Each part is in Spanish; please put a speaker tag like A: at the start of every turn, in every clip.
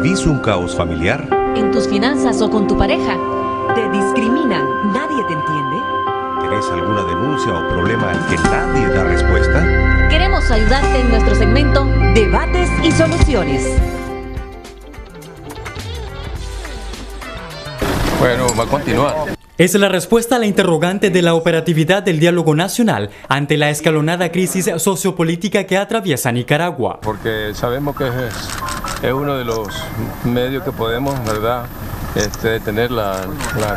A: ¿Vivís un caos familiar?
B: ¿En tus finanzas o con tu pareja? ¿Te discriminan? ¿Nadie te entiende?
A: ¿Tenés alguna denuncia o problema al que nadie da respuesta?
B: Queremos ayudarte en nuestro segmento Debates y Soluciones.
C: Bueno, va a continuar.
D: Es la respuesta a la interrogante de la operatividad del diálogo nacional ante la escalonada crisis sociopolítica que atraviesa Nicaragua.
C: Porque sabemos que es uno de los medios que podemos, ¿verdad?, detener la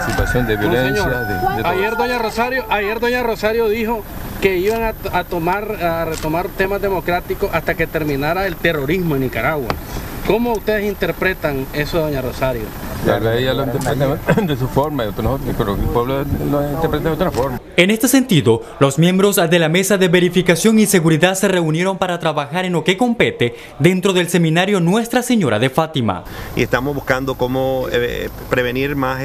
C: situación de violencia.
E: Ayer doña Rosario dijo que iban a retomar temas democráticos hasta que terminara el terrorismo en Nicaragua. ¿Cómo ustedes interpretan eso, doña Rosario?
C: Ella lo interpreta de su forma, pero el pueblo lo interpreta de otra forma.
D: En este sentido, los miembros de la Mesa de Verificación y Seguridad se reunieron para trabajar en lo que compete dentro del seminario Nuestra Señora de Fátima.
F: Y estamos buscando cómo prevenir más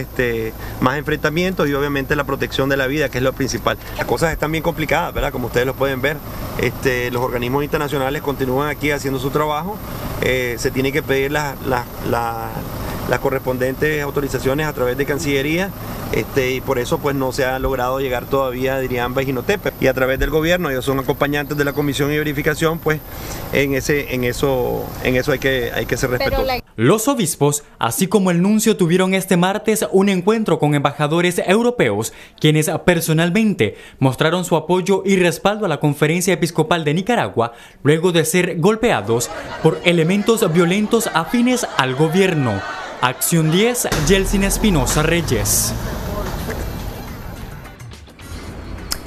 F: enfrentamientos y obviamente la protección de la vida, que es lo principal. Las cosas están bien complicadas, ¿verdad? Como ustedes lo pueden ver, los organismos internacionales continúan aquí haciendo su trabajo. Se tiene que pedir las correspondientes autorizaciones a través de Cancillería, y por eso pues no se ha logrado llegar todavía a Diriamba y Jinotepe. Y a través del gobierno, ellos son acompañantes de la Comisión de Verificación, pues en eso hay que ser respetuosos.
D: Los obispos, así como el nuncio, tuvieron este martes un encuentro con embajadores europeos, quienes personalmente mostraron su apoyo y respaldo a la Conferencia Episcopal de Nicaragua, luego de ser golpeados por elementos violentos afines al gobierno. Acción 10, Yeltsin Espinosa Reyes.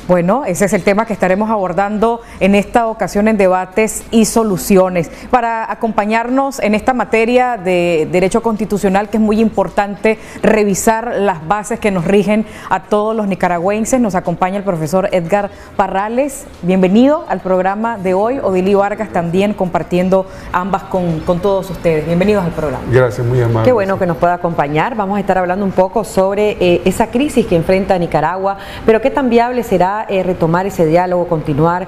G: Bueno, ese es el tema que estaremos abordando en esta ocasión en Debates y Soluciones. Para acompañarnos en esta materia de derecho constitucional, que es muy importante revisar las bases que nos rigen a todos los nicaragüenses, nos acompaña el profesor Edgar Parrales. Bienvenido al programa de hoy. Odilio Vargas también compartiendo ambas con todos ustedes. Bienvenidos al programa.
H: Gracias, muy amable.
I: Qué bueno que nos pueda acompañar. Vamos a estar hablando un poco sobre esa crisis que enfrenta Nicaragua, pero qué tan viable será retomar ese diálogo, continuar.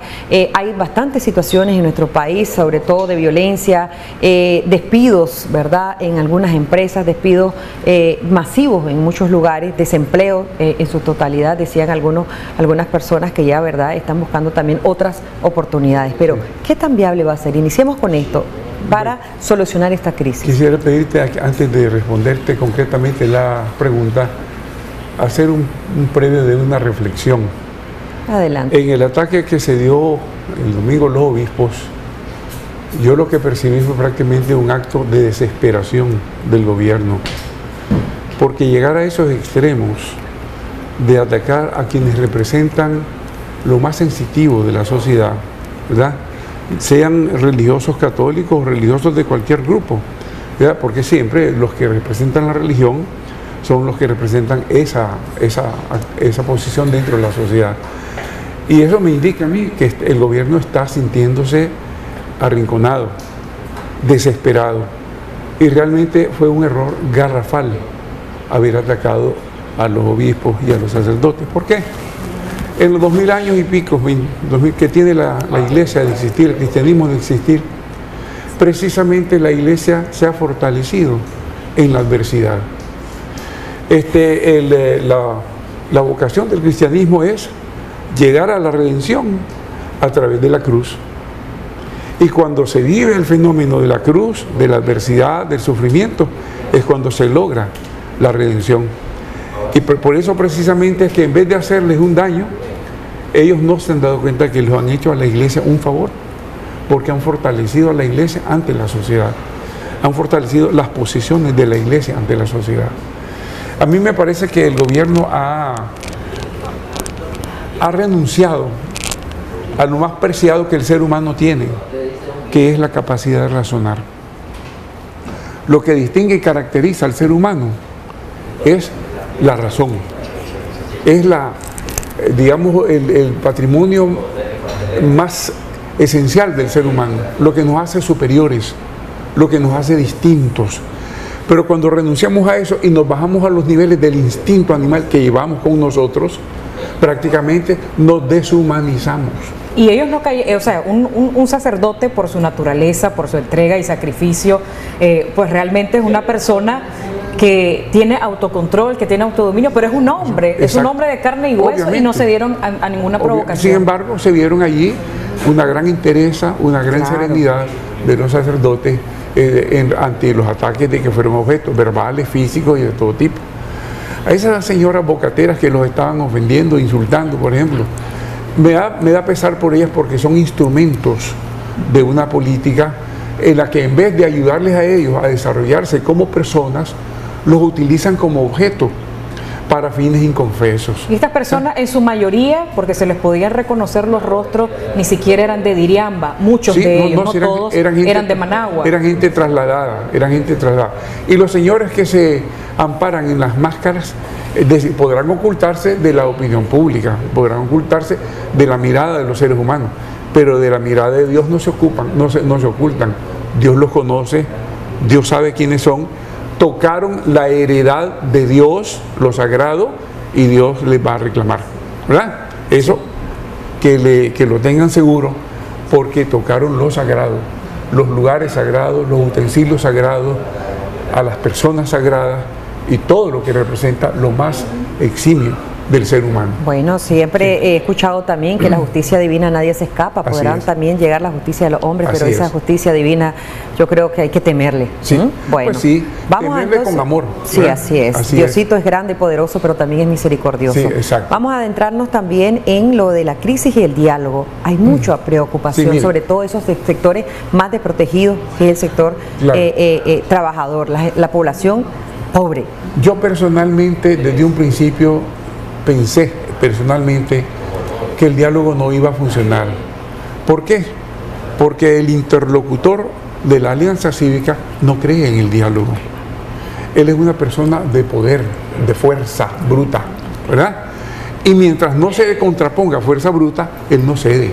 I: Hay bastantes situaciones en nuestro país, sobre todo de violencia, despidos, ¿verdad?, en algunas empresas, despidos masivos en muchos lugares, desempleo en su totalidad, decían algunas personas que ya, ¿verdad?, están buscando también otras oportunidades. Pero, ¿qué tan viable va a ser? Iniciemos con esto para solucionar esta crisis.
H: Quisiera pedirte, antes de responderte concretamente la pregunta, hacer un previo de una reflexión.
I: Adelante.
H: En el ataque que se dio el domingo los obispos, yo lo que percibí fue prácticamente un acto de desesperación del gobierno, porque llegar a esos extremos de atacar a quienes representan lo más sensitivo de la sociedad, ¿verdad?, sean religiosos católicos o religiosos de cualquier grupo, ¿verdad?, porque siempre los que representan la religión son los que representan esa posición dentro de la sociedad. Y eso me indica a mí que el gobierno está sintiéndose arrinconado, desesperado. Y realmente fue un error garrafal haber atacado a los obispos y a los sacerdotes. ¿Por qué? En los 2000 años y pico que tiene la iglesia de existir, el cristianismo de existir, precisamente la iglesia se ha fortalecido en la adversidad. La vocación del cristianismo es llegar a la redención a través de la cruz. Y cuando se vive el fenómeno de la cruz, de la adversidad, del sufrimiento, es cuando se logra la redención. Y por eso precisamente es que en vez de hacerles un daño, ellos no se han dado cuenta que les han hecho a la iglesia un favor, porque han fortalecido a la iglesia ante la sociedad, han fortalecido las posiciones de la iglesia ante la sociedad. A mí me parece que el gobierno ha renunciado a lo más preciado que el ser humano tiene, que es la capacidad de razonar. Lo que distingue y caracteriza al ser humano es la razón, es digamos, el patrimonio más esencial del ser humano, lo que nos hace superiores, lo que nos hace distintos. Pero cuando renunciamos a eso y nos bajamos a los niveles del instinto animal que llevamos con nosotros, prácticamente nos deshumanizamos.
G: Y ellos no cayeron, o sea, un sacerdote por su naturaleza, por su entrega y sacrificio, pues realmente es una persona que tiene autocontrol, que tiene autodominio, pero es un hombre, es un hombre de carne y hueso. Obviamente. Y no se dieron a ninguna provocación.
H: Sin embargo, se vieron allí una gran entereza, una gran serenidad de los sacerdotes ante los ataques de que fueron objetos verbales, físicos y de todo tipo. A esas señoras bocateras que los estaban ofendiendo, insultando, por ejemplo, me da pesar por ellas porque son instrumentos de una política en la que en vez de ayudarles a ellos a desarrollarse como personas, los utilizan como objeto para fines inconfesos.
G: Y estas personas en su mayoría, porque se les podían reconocer los rostros, ni siquiera eran de Diriamba, muchos de ellos, no todos, eran de Managua.
H: Eran gente trasladada, Y los señores que se amparan en las máscaras podrán ocultarse de la opinión pública, podrán ocultarse de la mirada de los seres humanos, pero de la mirada de Dios no se ocultan. Dios los conoce, Dios sabe quiénes son, tocaron la heredad de Dios, lo sagrado, y Dios les va a reclamar, ¿verdad? Eso, que lo tengan seguro, porque tocaron lo sagrado, los lugares sagrados, los utensilios sagrados, a las personas sagradas, y todo lo que representa lo más eximio del ser humano.
I: Bueno, siempre he escuchado también que la justicia divina nadie se escapa, podrán también llegar la justicia de los hombres, pero esa justicia divina yo creo que hay que temerle.
H: Sí,
I: bueno,
H: pues sí,
I: vamos
H: temerle con amor.
I: Sí, así es. Diosito es grande y poderoso, pero también es misericordioso.
H: Sí, exacto.
I: Vamos a adentrarnos también en lo de la crisis y el diálogo. Hay mucha preocupación, sobre todo esos sectores más desprotegidos, que es el sector trabajador, la población pobre.
H: Yo personalmente, desde un principio, pensé que el diálogo no iba a funcionar. ¿Por qué? Porque el interlocutor de la Alianza Cívica no cree en el diálogo. Él es una persona de poder, de fuerza bruta, ¿verdad? Y mientras no se contraponga fuerza bruta, él no cede.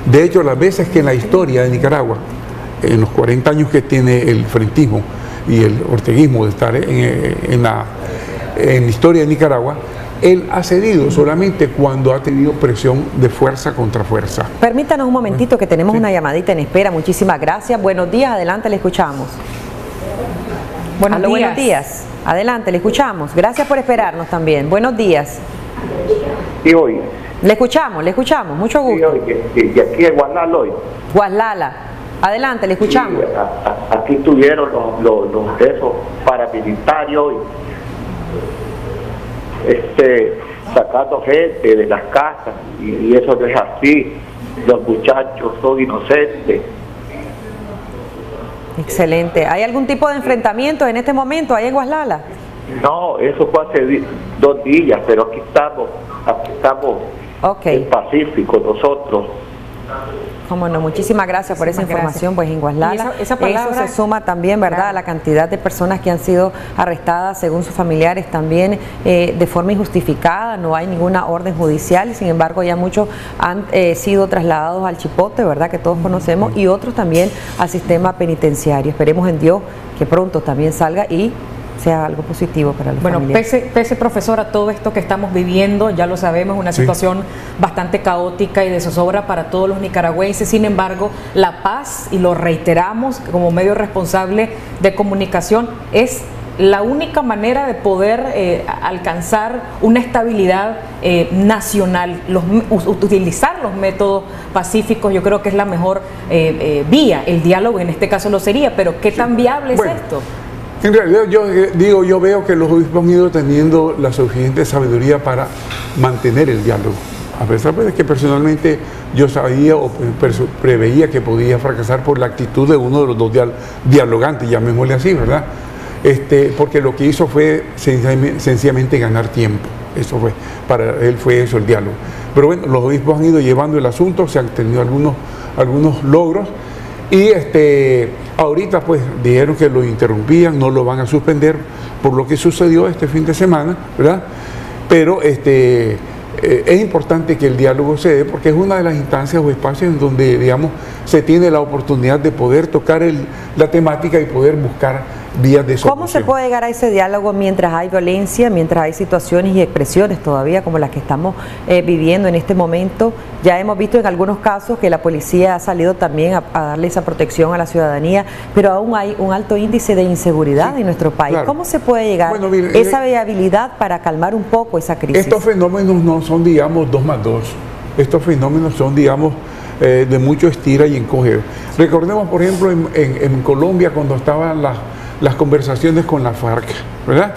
H: De hecho, las veces que en la historia de Nicaragua, en los 40 años que tiene el frentismo y el orteguismo de estar en la historia de Nicaragua, él ha cedido solamente cuando ha tenido presión de fuerza contra fuerza.
I: Permítanos un momentito que tenemos una llamadita en espera. Muchísimas gracias. Buenos días, adelante, le escuchamos. Buenos días. Adelante, le escuchamos. Gracias por esperarnos también. Buenos días.
J: Sí, hoy.
I: Le escuchamos, mucho gusto.
J: Sí, y aquí en Guaslala hoy.
I: Guaslala. Adelante, le escuchamos.
J: Sí, aquí tuvieron los de esos paramilitares hoy. Sacando gente de las casas y eso no es así. Los muchachos son inocentes.
I: Excelente. ¿Hay algún tipo de enfrentamiento en este momento ahí en Guaslala?
J: No, eso fue hace 2 días, pero aquí estamos en pacífico nosotros.
I: Cómo no, muchísimas gracias por esa información, pues en Guaslala.
G: Esa palabra,
I: eso se suma también, ¿verdad?, a la cantidad de personas que han sido arrestadas según sus familiares también de forma injustificada, no hay ninguna orden judicial, sin embargo ya muchos han sido trasladados al Chipote, ¿verdad?, que todos conocemos, y otros también al sistema penitenciario. Esperemos en Dios que pronto también salga y sea algo positivo para los familiares.
G: Pese, profesora, todo esto que estamos viviendo, ya lo sabemos, una situación bastante caótica y de zozobra para todos los nicaragüenses. Sin embargo, la paz, y lo reiteramos como medio responsable de comunicación, es la única manera de poder alcanzar una estabilidad nacional. Utilizar los métodos pacíficos yo creo que es la mejor vía. El diálogo en este caso lo sería, pero ¿qué tan viable es esto?
H: En realidad yo veo que los obispos han ido teniendo la suficiente sabiduría para mantener el diálogo, a pesar de que personalmente yo sabía o preveía que podía fracasar por la actitud de uno de los dos dialogantes, llamémosle así, ¿verdad? Porque lo que hizo fue sencillamente ganar tiempo. Eso fue, para él fue eso el diálogo. Pero bueno, los obispos han ido llevando el asunto, se han tenido algunos logros, y ahorita pues dijeron que lo interrumpían, no lo van a suspender por lo que sucedió este fin de semana, ¿verdad? Pero es importante que el diálogo se dé, porque es una de las instancias o espacios en donde, digamos, se tiene la oportunidad de poder tocar la temática y poder buscar vías de solución.
I: ¿Cómo se puede llegar a ese diálogo mientras hay violencia, mientras hay situaciones y expresiones todavía como las que estamos viviendo en este momento? Ya hemos visto en algunos casos que la policía ha salido también a darle esa protección a la ciudadanía, pero aún hay un alto índice de inseguridad en nuestro país. Claro. ¿Cómo se puede llegar a esa viabilidad para calmar un poco esa crisis?
H: Estos fenómenos no son, digamos, 2 más 2. Estos fenómenos son, digamos, de mucho estira y encoge. Recordemos, por ejemplo, en Colombia, cuando estaban las conversaciones con la FARC, ¿verdad?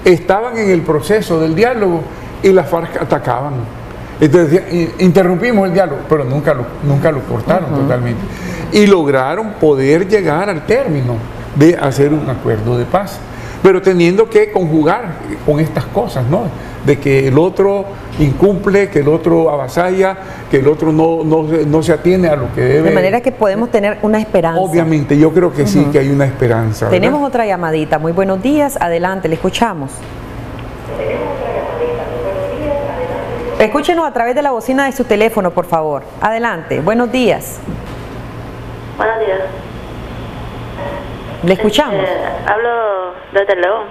H: Estaban en el proceso del diálogo y la FARC atacaban. Entonces interrumpimos el diálogo, pero nunca lo cortaron totalmente. Y lograron poder llegar al término de hacer un acuerdo de paz, pero teniendo que conjugar con estas cosas, ¿no? De que el otro incumple, que el otro avasalla, que el otro no se atiene a lo que debe.
I: De manera que podemos tener una esperanza.
H: Obviamente, yo creo que sí, que hay una esperanza, ¿verdad?
I: Tenemos otra llamadita. Muy buenos días, adelante, le escuchamos. Escúchenos a través de la bocina de su teléfono, por favor. Adelante, buenos días.
K: Buenos días.
I: Le escuchamos.
K: Hablo desde León.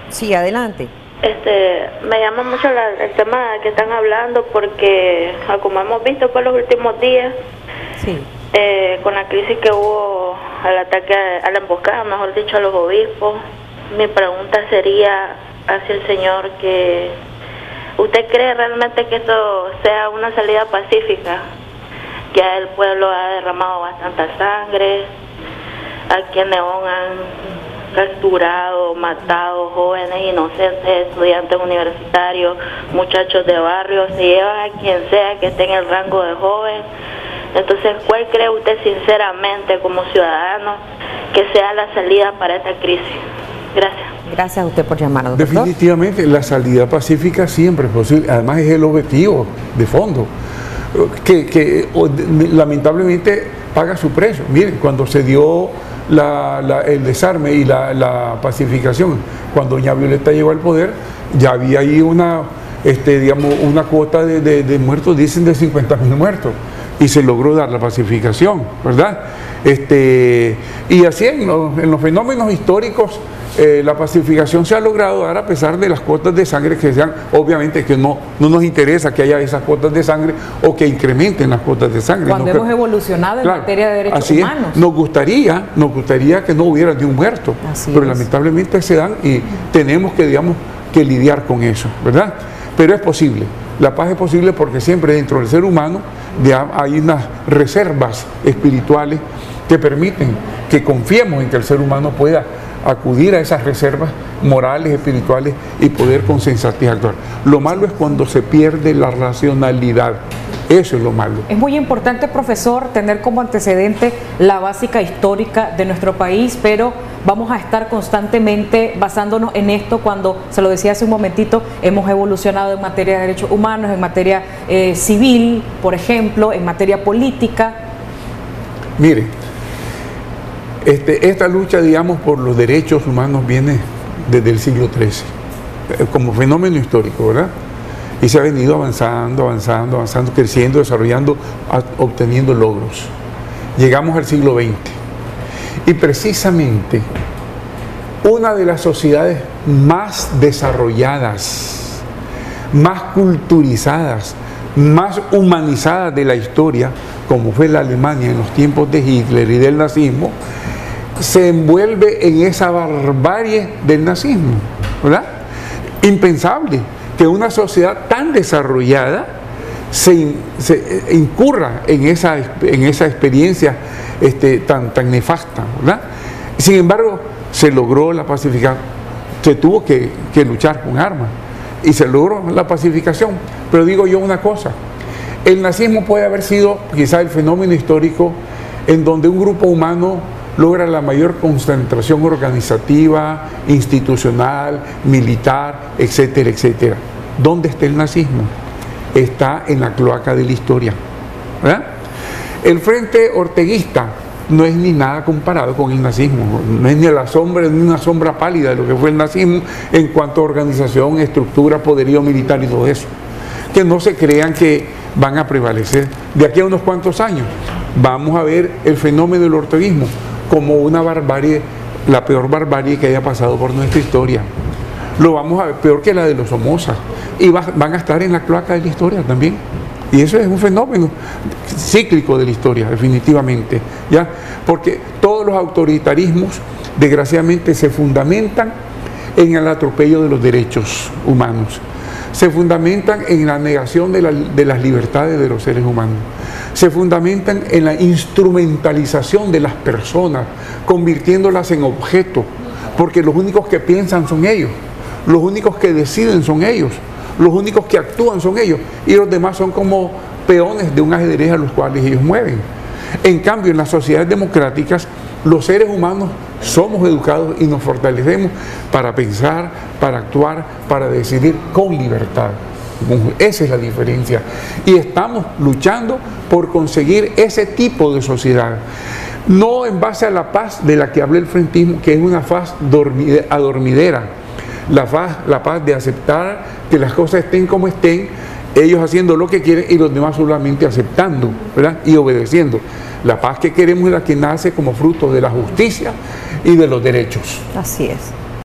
I: Sí, adelante.
K: Me llama mucho el tema que están hablando porque, como hemos visto por los últimos días,
I: sí,
K: con la crisis que hubo, al ataque a la emboscada, mejor dicho, a los obispos, mi pregunta sería hacia el señor que ¿usted cree realmente que esto sea una salida pacífica? Ya el pueblo ha derramado bastante sangre, aquí en León han capturado, matado jóvenes inocentes, estudiantes universitarios, muchachos de barrio, se llevan a quien sea que esté en el rango de joven. Entonces, ¿cuál cree usted sinceramente como ciudadano que sea la salida para esta crisis? Gracias.
I: Gracias a usted por llamarnos, doctor.
H: Definitivamente la salida pacífica siempre es posible, además es el objetivo de fondo, que lamentablemente paga su precio. Miren, cuando se dio el desarme y la pacificación, cuando doña Violeta llegó al poder, ya había ahí una cuota de muertos, dicen de 50.000 muertos, y se logró dar la pacificación, ¿verdad? Y así en los fenómenos históricos, la pacificación se ha logrado dar a pesar de las cuotas de sangre que sean, obviamente que no nos interesa que haya esas cuotas de sangre o que incrementen las cuotas de sangre.
G: Cuando hemos evolucionado en materia de derechos humanos.
H: Nos gustaría que no hubiera ni un muerto, pero lamentablemente se dan y tenemos que lidiar con eso, ¿verdad? Pero es posible, la paz es posible porque siempre dentro del ser humano hay unas reservas espirituales que permiten que confiemos en que el ser humano pueda acudir a esas reservas morales, espirituales y poder con sensatez actuar. Lo malo es cuando se pierde la racionalidad. Eso es lo malo.
G: Es muy importante, profesor, tener como antecedente la básica histórica de nuestro país, pero vamos a estar constantemente basándonos en esto cuando, se lo decía hace un momentito, hemos evolucionado en materia de derechos humanos, en materia civil, por ejemplo, en materia política.
H: Mire, esta lucha, digamos, por los derechos humanos viene desde el siglo XIII, como fenómeno histórico, ¿verdad? Y se ha venido avanzando, creciendo, desarrollando, obteniendo logros. Llegamos al siglo XX. Y precisamente, una de las sociedades más desarrolladas, más culturizadas, más humanizadas de la historia, como fue la Alemania en los tiempos de Hitler y del nazismo, se envuelve en esa barbarie del nazismo, ¿verdad? Impensable que una sociedad tan desarrollada se incurra en esa experiencia tan nefasta, ¿verdad? Sin embargo, se logró la pacificación, se tuvo que luchar con armas y se logró la pacificación. Pero digo yo una cosa, el nazismo puede haber sido quizá el fenómeno histórico en donde un grupo humano logra la mayor concentración organizativa, institucional, militar, etcétera, etcétera. ¿Dónde está el nazismo? Está en la cloaca de la historia, ¿verdad? El frente orteguista no es ni nada comparado con el nazismo, no es ni la sombra, ni una sombra pálida de lo que fue el nazismo en cuanto a organización, estructura, poderío militar y todo eso. Que no se crean que van a prevalecer. De aquí a unos cuantos años vamos a ver el fenómeno del orteguismo como una barbarie la peor barbarie que haya pasado por nuestra historia. Lo vamos a ver peor que la de los Somoza. Y van a estar en la cloaca de la historia también. Y eso es un fenómeno cíclico de la historia, definitivamente, ¿ya? Porque todos los autoritarismos, desgraciadamente, se fundamentan en el atropello de los derechos humanos, se fundamentan en la negación de las libertades de los seres humanos, se fundamentan en la instrumentalización de las personas, convirtiéndolas en objetos, porque los únicos que piensan son ellos, los únicos que deciden son ellos, los únicos que actúan son ellos, y los demás son como peones de un ajedrez a los cuales ellos mueven. En cambio, en las sociedades democráticas, los seres humanos somos educados y nos fortalecemos para pensar, para actuar, para decidir con libertad. Esa es la diferencia. Y estamos luchando por conseguir ese tipo de sociedad. No en base a la paz de la que habla el frentismo, que es una paz adormidera. La paz de aceptar que las cosas estén como estén, ellos haciendo lo que quieren y los demás solamente aceptando, ¿verdad? Y obedeciendo. La paz que queremos es la que nace como fruto de la justicia y de los derechos.
I: Así es.